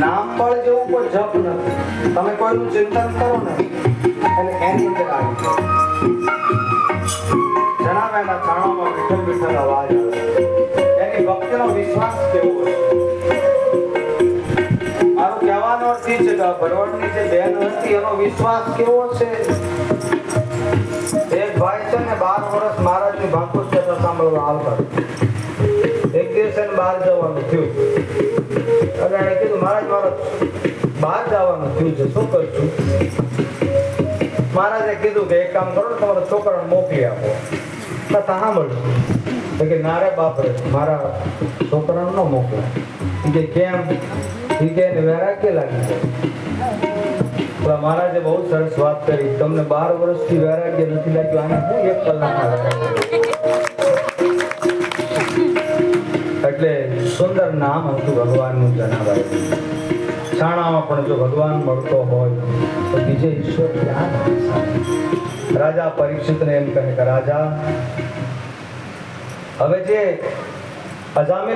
નામ બળ જેવું કોઈ જપ નથી. તમે કોઈનું ચિંતન કરો ને એટલે એની અંદર આવી જાય. જનાબાઈના છાણામાં વિઠ્ઠલ વિઠ્ઠલ અવાજ આવે. એની ભક્તિનો વિશ્વાસ કેવો હોય. મારો કહેવાનો અર્થ એ છે કે ભરવાડની જે બહેન હતી એનો વિશ્વાસ કેવો છે. એક ભાઈ છે ને 12 વર્ષ મહારાજની ભાગવત કથા સાંભળવા આવતા. એક દિવસ એને બહાર જવાનું થયું. અને એને કીધું મહારાજ મારે બહાર જવાનું થયું છે, શું કરશું? મહારાજે કીધું કે એક કામ કરો ને, તમારા છોકરાને મોકલી આપો. સાંભળ્યું કે ના રે બાપરે, મારા છોકરાને ન મોકલાય. કે કેમ? એ કે એને વૈરાગ્ય લાગી જાય. મહારાજે બહુ સરસ વાત કરી. તમને 12 વર્ષથી વૈરાગ્ય નથી લાગ્યું, આને હું 1 કલાકમાં એટલે સુંદર નામ હતું ભગવાનનું જનાબાઈ. છાણામાં પણ જો ભગવાન મળતો હોય તો બીજે ઈશ્વર ક્યાં? રાજા પરીક્ષિતને એમ કહે કે રાજા, હવે જે અજામિલ